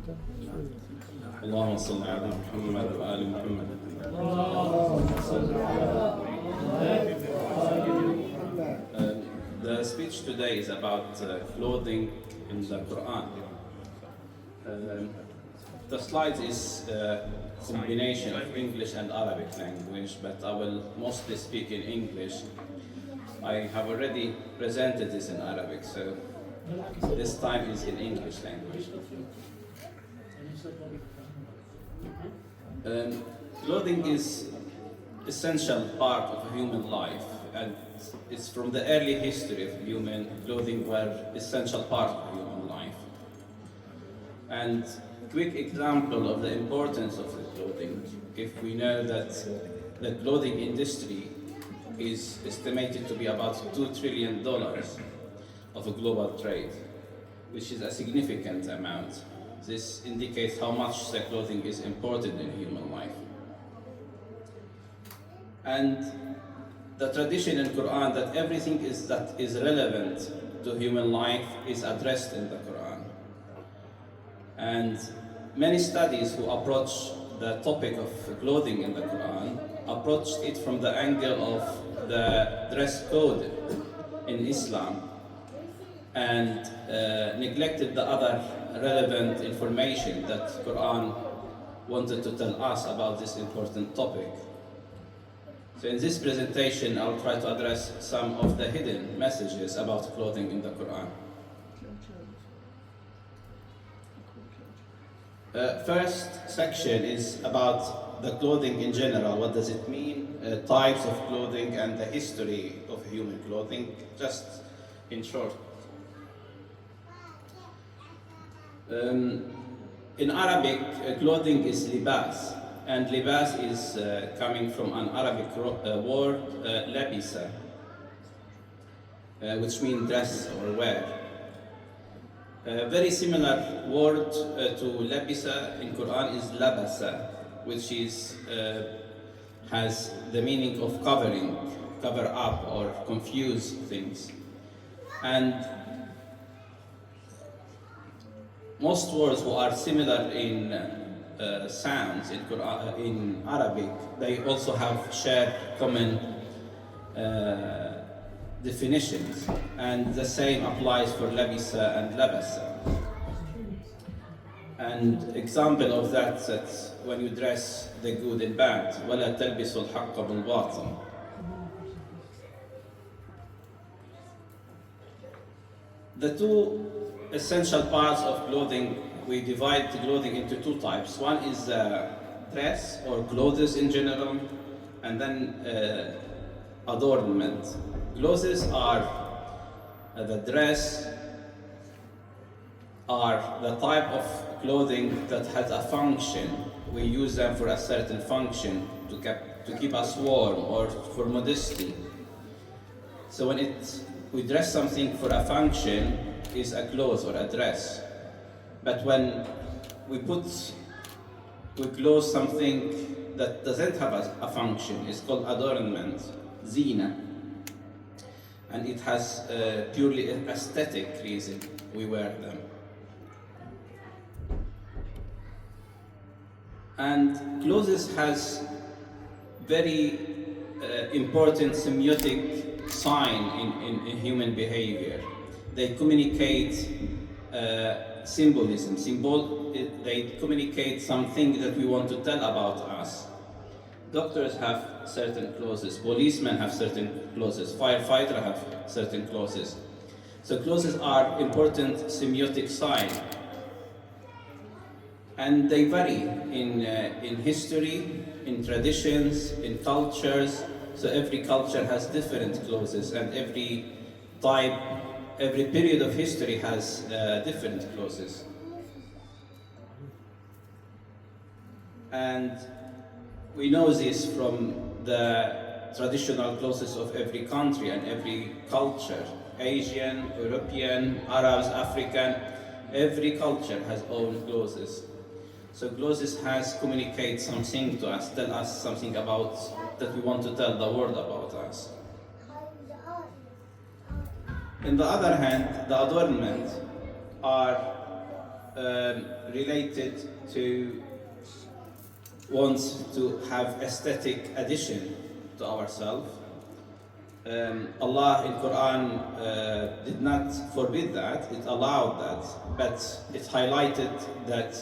اللهم صل على محمد وآل محمد. The speech today is about clothing in the Quran. The slide is a combination of English and Arabic language, but I will mostly speak in English. I have already presented this in Arabic, so this time is in English language. Clothing is essential part of human life, and it's from the early history of human clothing were essential part of human life. And quick example of the importance of the clothing, if we know that the clothing industry is estimated to be about $2 trillion of a global trade, which is a significant amount. This indicates how much the clothing is important in human life. And the tradition in Quran that everything that is relevant to human life is addressed in the Quran. And many studies who approach the topic of clothing in the Quran approached it from the angle of the dress code in Islam and neglected the other relevant information that Quran wanted to tell us about this important topic. So in this presentation, I'll try to address some of the hidden messages about clothing in the Quran. First section is about the clothing in general. What does it mean? Types of clothing and the history of human clothing, just in short. In Arabic, clothing is libas, and libas is coming from an Arabic word, labisa, which means dress or wear. A very similar word to labisa in Quran is labasa, which is has the meaning of covering, cover up or confuse things. And most words who are similar in sounds in Quran, in Arabic, they also have shared common definitions, and the same applies for labisa and labasa. And example of that, that when you dress the good and bad, وَلَا تَلْبِسُوا الْحَقَّ بِالْبَاطِلِ. The two essential parts of clothing, we divide the clothing into two types. One is dress or clothes in general, and then adornment. Clothes are the dress, are the type of clothing that has a function. We use them for a certain function to keep us warm or for modesty. So when we dress something for a function, is a clothes or a dress. But when we clothe something that doesn't have a function, it's called adornment, zina. And it has purely aesthetic reason we wear them. And clothes has very important semiotic sign in human behavior. They communicate symbolism. They communicate something that we want to tell about us. Doctors have certain clothes, policemen have certain clothes, firefighters have certain clothes. So clothes are important semiotic sign. And they vary in history, in traditions, in cultures. So every culture has different clothes, and every period of history has different clothes. And we know this from the traditional clothes of every country and every culture. Asian, European, Arabs, African, every culture has own clothes. So clothes has communicate something to us, tell us something about that we want to tell the world about us. On the other hand, the adornment are related to want to have aesthetic addition to ourselves. Allah in Quran did not forbid that, it allowed that, but it highlighted that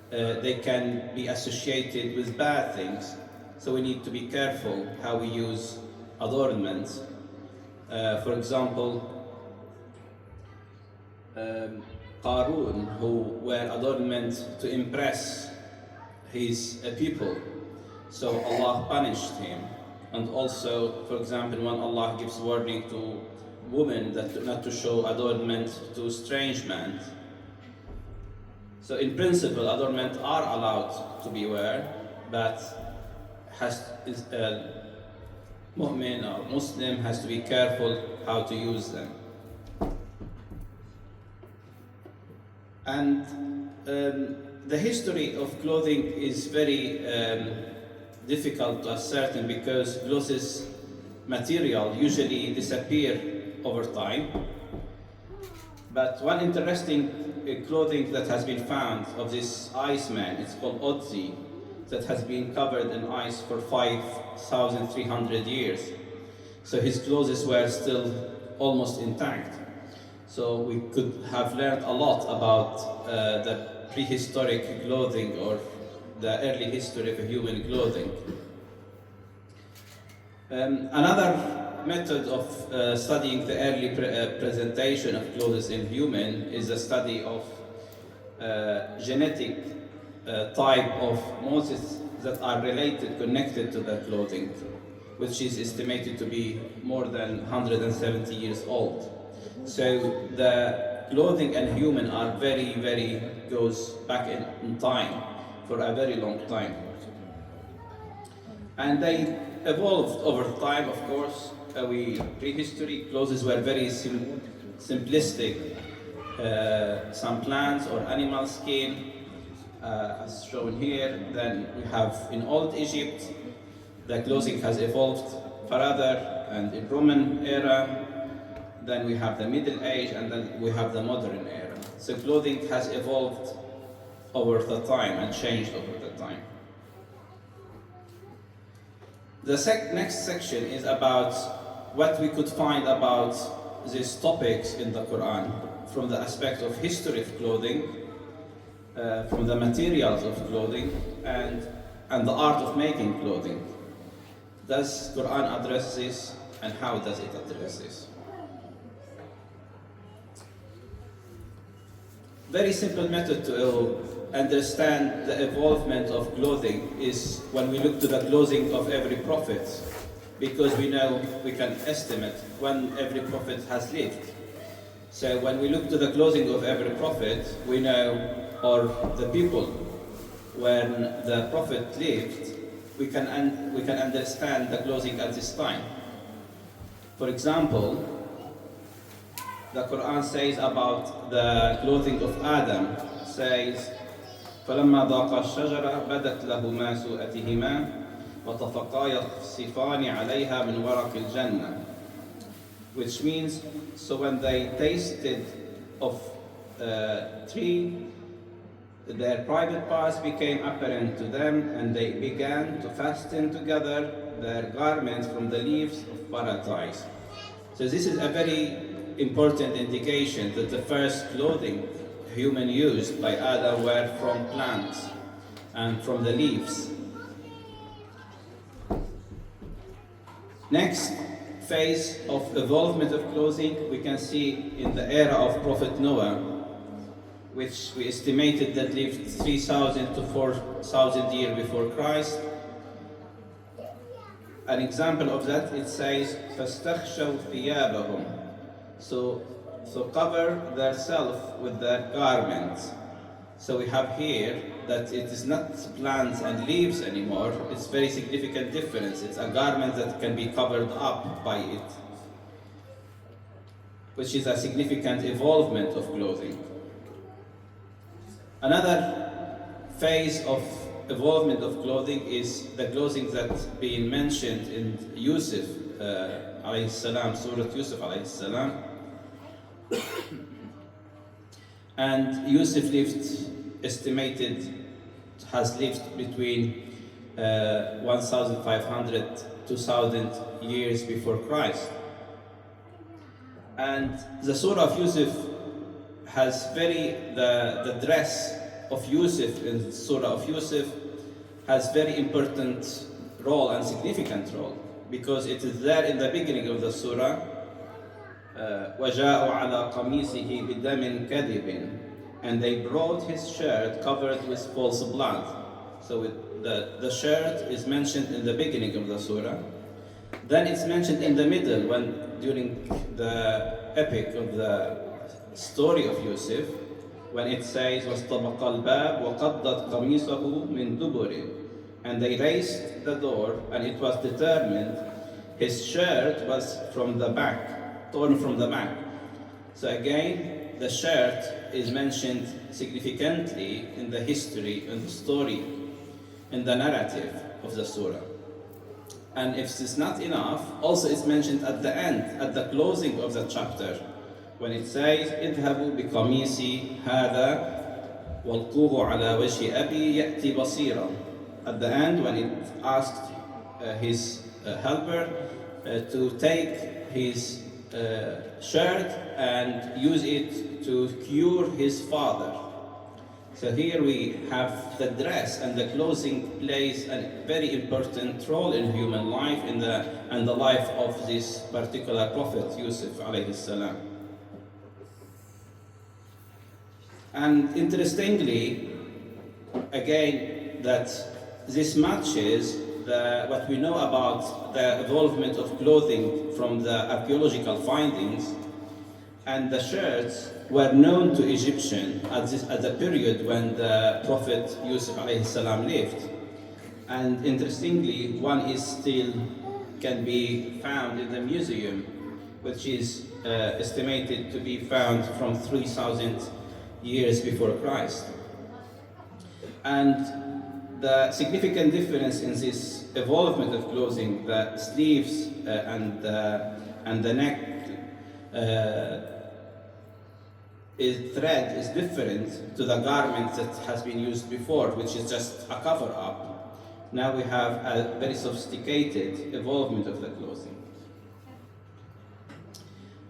they can be associated with bad things. So we need to be careful how we use adornments. For example, Qarun, who were adornments to impress his people, so Allah punished him. And also, for example, when Allah gives warning to women that not to show adornment to strange men. So in principle, adornments are allowed to be worn, but mu'min or Muslim has to be careful how to use them. And the history of clothing is very difficult to ascertain because clothes material usually disappear over time. But one interesting clothing that has been found of this Iceman, it's called Otzi, that has been covered in ice for 5,300 years. So his clothes were still almost intact. So we could have learned a lot about the prehistoric clothing or the early history of human clothing. Another method of studying the early presentation of clothes in human is the study of genetic type of mosses that are related, connected to the clothing, which is estimated to be more than 170 years old. So the clothing and human are very goes back in time for a very long time. And they evolved over time, of course. Prehistory clothes were very simplistic. Some plants or animal skin, as shown here. Then we have in Old Egypt, the clothing has evolved further, and in Roman era, then we have the Middle Age, and then we have the modern era. So clothing has evolved over the time and changed over the time. The next section is about what we could find about these topics in the Quran from the aspect of history of clothing, from the materials of clothing, and the art of making clothing. Does Quran address this, and how does it address this? Very simple method to understand the evolvement of clothing is when we look to the clothing of every prophet, because we know we can estimate when every prophet has lived. So when we look to the clothing of every prophet, we know, or the people, when the prophet lived, we can understand the clothing at this time. For example, the Quran says about the clothing of Adam, says, فَلَمَّا ذَاقَا الشَّجَرَةَ بَدَتْ لَهُمَا سُوءَتِهِمَا وَطَفَقَا يَخْصِفَانِ عَلَيْهَا مِنْ وَرَقِ الْجَنَّةِ. Which means, so when they tasted of tree, their private parts became apparent to them, and they began to fasten together their garments from the leaves of paradise. So this is a very important indication that the first clothing human used by Adam were from plants and from the leaves. Next phase of evolvement of clothing we can see in the era of Prophet Noah, which we estimated that lived 3,000 to 4,000 years before Christ. An example of that, it says, فَاسْتَخْشَوْا ثِيَابَهُمْ. So cover themselves with their garments. So we have here that it is not plants and leaves anymore. It's very significant difference. It's a garment that can be covered up by it, which is a significant evolvement of clothing. Another phase of evolvement of clothing is the clothing that's being mentioned in Yusuf alayhi salam, Surah Yusuf alayhi salam. And Yusuf has lived between 1,500, 2,000 years before Christ. And the Surah of Yusuf has the dress of Yusuf in the Surah of Yusuf has very important role and significant role, because it is there in the beginning of the Surah, وَجَاءُوا عَلَى قَمِيصِهِ بِدَمٍ كَذِبٍ, and they brought his shirt covered with false blood. So the shirt is mentioned in the beginning of the Surah. Then it's mentioned in the middle, during the epic of the story of Yusuf, when it says وَاسْتَبَقَ الْبَابُ وَقَدَّتْ قَمِيصَهُ مِنْ دُبُرٍ, and they raised the door, and it was determined his shirt was from the back, torn from the back. So again, the shirt is mentioned significantly in the history, in the story, in the narrative of the surah. And if this is not enough, also it's mentioned at the end, at the closing of the chapter, when it says اذهبوا بقميصي هذا والقوه على وجه أبي يأتي بصيرا. At the end, when it asked his helper to take his shirt and use it to cure his father. So here we have the dress and the clothing plays a very important role in human life and the life of this particular prophet Yusuf alayhi salam. And interestingly, again, that this matches what we know about the evolvement of clothing from the archaeological findings, and the shirts were known to Egyptians at the period when the Prophet Yusuf alayhi salam lived. And interestingly, one is still can be found in the museum, which is estimated to be found from 3,000 years before Christ. And the significant difference in this evolvement of clothing, the sleeves and the neck thread is different to the garment that has been used before, which is just a cover-up. Now we have a very sophisticated evolvement of the clothing.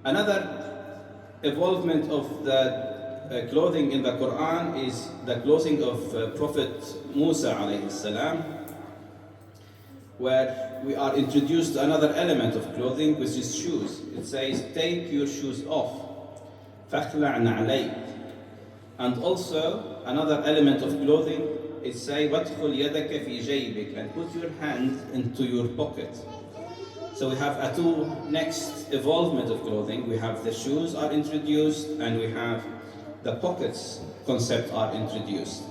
Another evolvement of the clothing in the Quran is the clothing of Prophet Musa alayhi salam, where we are introduced to another element of clothing, which is shoes. It says, take your shoes off. فَاخْلَعْ نَعْلَيْكَ. And also another element of clothing, it says, وَادْخُلْ يَدَكَ فِي جَيْبِكَ, and put your hand into your pocket. So we have a two next evolvement of clothing. We have the shoes are introduced, and we have the pockets concept are introduced.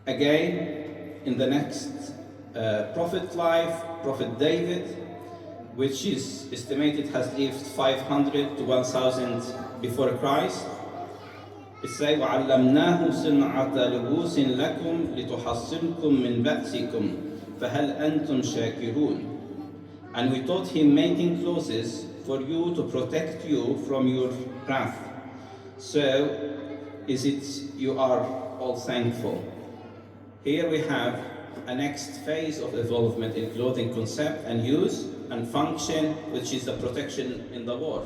Again, in the next prophet life, Prophet David, which is estimated has lived 500 to 1,000 before Christ. It says, وَعَلَّمْنَاهُ صِنْعَةَ لُبُوسٍ لَكُمْ لِتُحَصِّنْكُمْ مِنْ بَأْسِكُمْ فَهَلْ أَنْتُمْ شَاكِرُونَ. And we taught him making clothes for you to protect you from your wrath. So, is it you are all thankful? Here we have a next phase of evolvement in clothing concept and use and function, which is the protection in the war.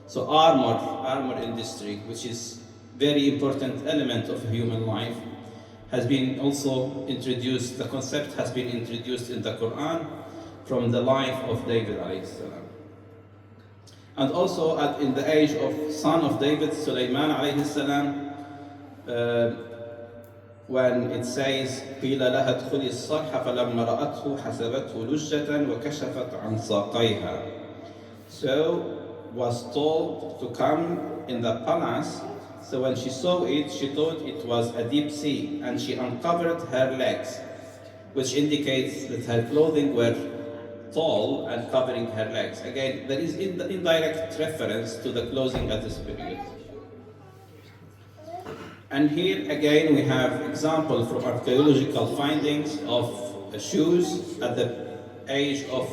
So armor industry, which is very important element of human life, has been also introduced. The concept has been introduced in the Quran from the life of David alayhi salam. And also in the age of son of David, Sulaiman alayhi salam, when it says قِيلَ لَهَا ادْخُلِي الصَّرْحَ فَلَمَّا رَأَتْهُ حَسَبَتْهُ لُجَّةً وَكَشَفَتْ عَنْ سَاقَيْهَا. So was told to come in the palace. So when she saw it, she thought it was a deep sea, and she uncovered her legs, which indicates that her clothing were tall and covering her legs. Again, there is indirect reference to the clothing at this period. And here again we have example from archaeological findings of shoes at the age of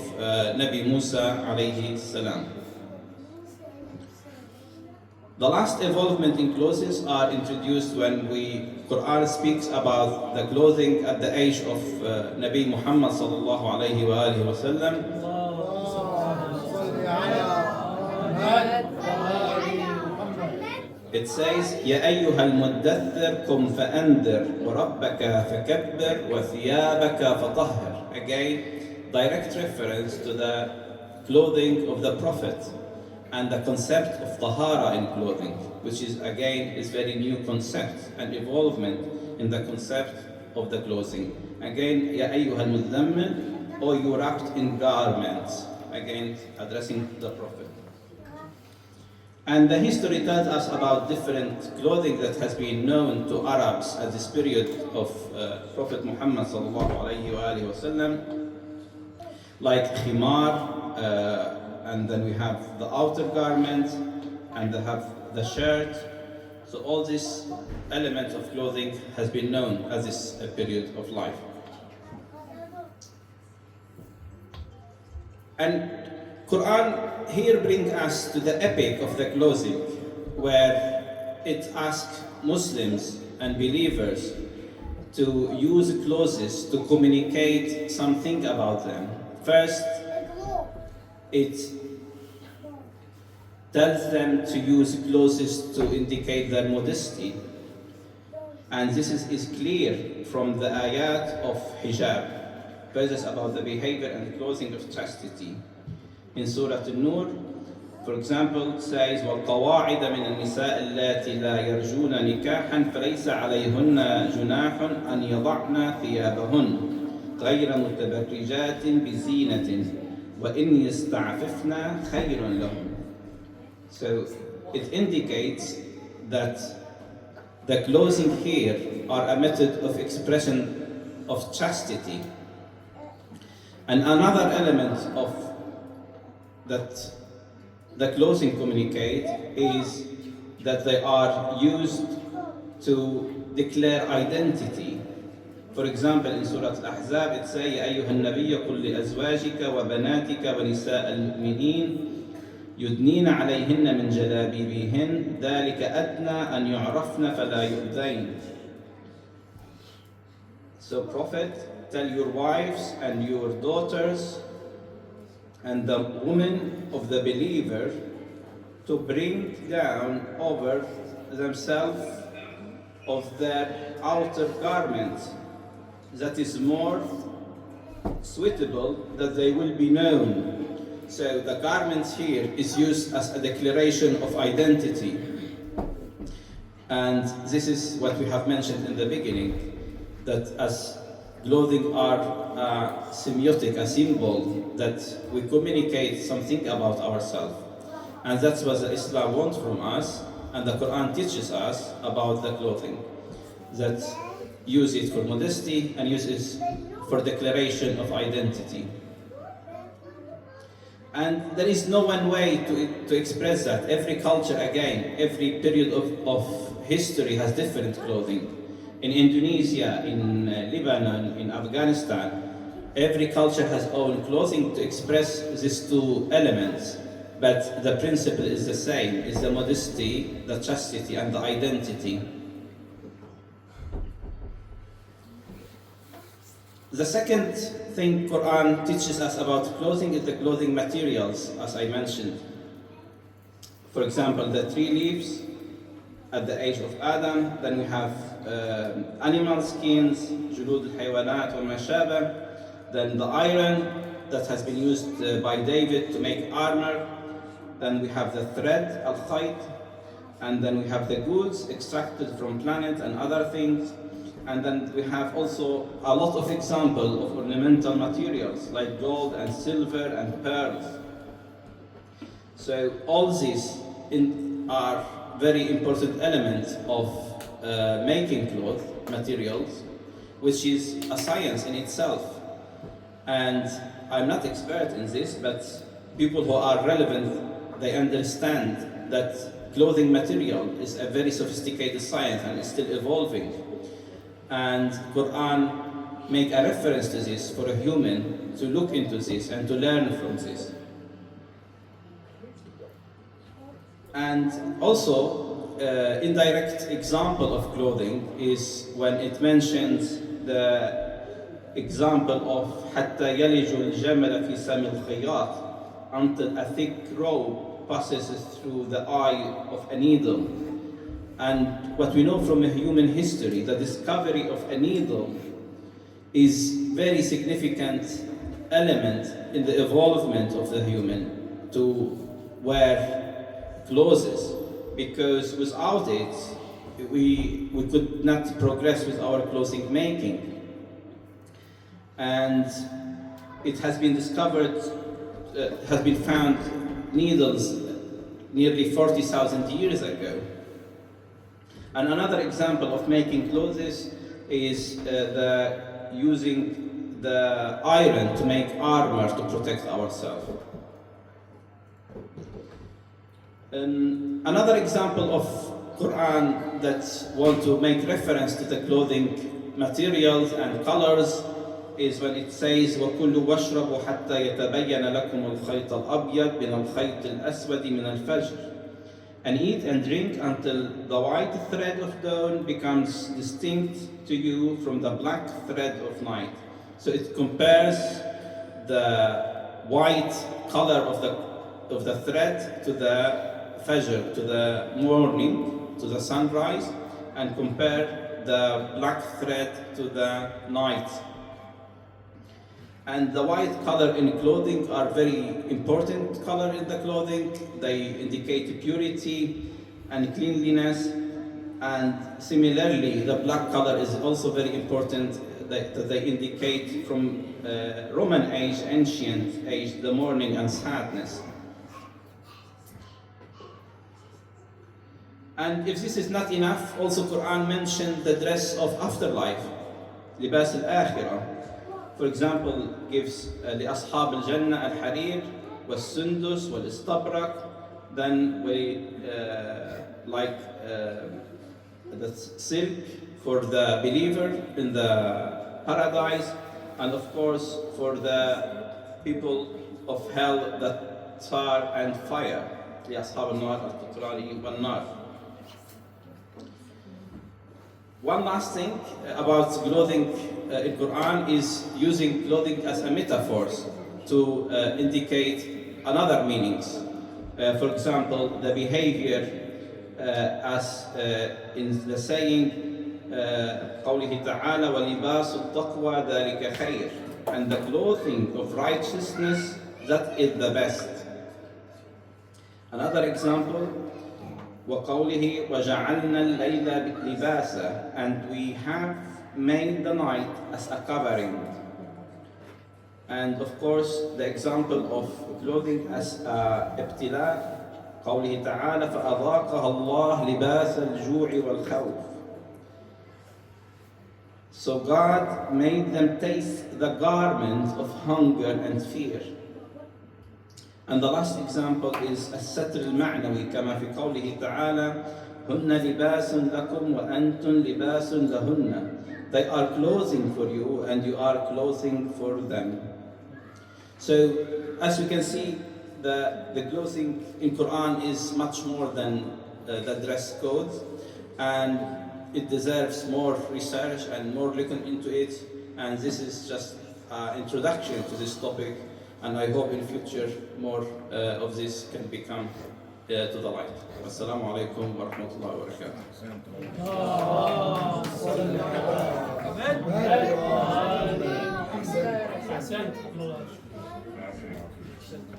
Nabi Musa alayhi salam. The last evolvement in clothes are introduced when Quran speaks about the clothing at the age of Nabi Muhammad sallallahu alayhi wa alihi wa sallam. It says, يا أيها المدثر قم فأنذر وربك فكبر وثيابك فطهر. Again, direct reference to the clothing of the Prophet and the concept of tahara in clothing, which is again is very new concept and evolvement in the concept of the clothing. Again, يا أيها المزمل, or you wrapped in garments. Again, addressing the Prophet. And the history tells us about different clothing that has been known to Arabs at this period of Prophet Muhammad sallallahu alayhi wa sallam, like khimar, and then we have the outer garment, and they have the shirt. So all these elements of clothing has been known as this period of life. And Quran here brings us to the epic of the clothing, where it asks Muslims and believers to use clothes to communicate something about them. First, it tells them to use clothes to indicate their modesty. And this is clear from the ayat of hijab, verses about the behavior and clothing of chastity. In Surah An-Nur, for example, it says, وَالْقَوَاعِدَ مِنَ النِّسَاءِ اللَّاتِي لَا يَرْجُونَ نِكَاحًا فَلَيْسَ عَلَيْهُنَّ جُنَاحٌ أَنْ يَضَعْنَ ثِيَابَهُنَّ غَيْرَ مُتَبَرِّجَاتٍ بِزِينَةٍ وَإِنْ يَسْتَعْفِفْنَ خَيْرٌ لَهُمْ. So it indicates that the clothing here are a method of expression of chastity. And another element of that the clothing communicate is that they are used to declare identity. For example, in Surah Al-Ahzab, it says, يَا أَيُّهَا النَّبِيُّ قُلْ لِأَزْوَاجِكَ وَبَنَاتِكَ وَنِسَاءَ الْمُؤْمِنِينَ يُدْنِينَ عَلَيْهِنَّ مِنْ جَلَابِيبِهِنَّ ذَلِكَ أَدْنَى أَنْ يُعْرَفْنَ فَلَا يُؤْذَيْنَ. So, Prophet, tell your wives and your daughters and the women of the believer to bring down over themselves of their outer garment that is more suitable, that they will be known. So the garment here is used as a declaration of identity. And this is what we have mentioned in the beginning, that as clothing are a semiotic, a symbol, that we communicate something about ourselves. And that's what Islam wants from us, and the Quran teaches us about the clothing. That use it for modesty and use it for declaration of identity. And there is no one way to express that. Every culture, again, every period of history has different clothing. In Indonesia, in Lebanon, in Afghanistan, every culture has own clothing to express these two elements. But the principle is the same, is the modesty, the chastity, and the identity. The second thing Quran teaches us about clothing is the clothing materials, as I mentioned. For example, the tree leaves at the age of Adam, then we have animal skins, julud al-haywanat wa ma shaba, then the iron that has been used by David to make armor, then we have the thread, al-khayt, and then we have the goods extracted from planet and other things. And then we have also a lot of examples of ornamental materials like gold and silver and pearls. So all these are very important elements of making cloth materials, which is a science in itself. And I'm not expert in this, but people who are relevant, they understand that clothing material is a very sophisticated science and it's still evolving. And Quran make a reference to this for a human to look into this and to learn from this. And also, indirect example of clothing is when it mentions the example of حتى يلج الجمل في سم الخياط, until a thick rope passes through the eye of a needle. And what we know from human history, the discovery of a needle is very significant element in the evolvement of the human to wear clothes, because without it we could not progress with our clothing making. And it has been discovered, has been found needles nearly 40,000 years ago. And another example of making clothes is using the iron to make armor to protect ourselves. Another example of Quran that want to make reference to the clothing materials and colors is when it says وَكُلُّوا وَاشْرَبُوا حَتَّى يَتَبَيَّنَ لَكُمُ الْخَيْطَ الْأَبْيَضُ مِنَ الْخَيْطِ الْأَسْوَدِ مِنَ الْفَجْرِ, and eat and drink until the white thread of dawn becomes distinct to you from the black thread of night. So it compares the white color of the thread to the fajr, to the morning, to the sunrise, and compare the black thread to the night. And the white color in clothing are very important color in the clothing. They indicate purity and cleanliness. And similarly, the black color is also very important, that they indicate from Roman age, ancient age, the mourning and sadness. And if this is not enough, also Quran mentioned the dress of afterlife, libas al-akhirah. For example, gives لأصحاب الجنة الحرير والسندس والاستبرق. Then we like the silk for the believer in the paradise, and of course for the people of hell, the tar and fire. لأصحاب النار القطران والنار. One last thing about clothing in Quran is using clothing as a metaphor to indicate another meanings. For example, the behavior as in the saying قوله تعالى وَلِبَاسُ التَّقْوَى ذَلِكَ خَيْرٌ, and the clothing of righteousness, that is the best. Another example, وَقَوْلِهِ وَجَعَلْنَا اللَّيْلَ لِبَاسًا, and we have made the night as a covering. And of course, the example of clothing as ابتلاء, قوله تعالى فأذاقها الله لباس الجوع والخوف. So God made them taste the garment of hunger and fear. And the last example is الستر المعنوي كما في قوله تعالى هن لباس لكم وأنتم لباس لهن. They are clothing for you and you are clothing for them. So as you can see, the clothing in Quran is much more than the dress code, and it deserves more research and more looking into it. And this is just an introduction to this topic. And I hope in future more of this can become to the light. Assalamu alaikum wa rahmatullahi wa barakatuh.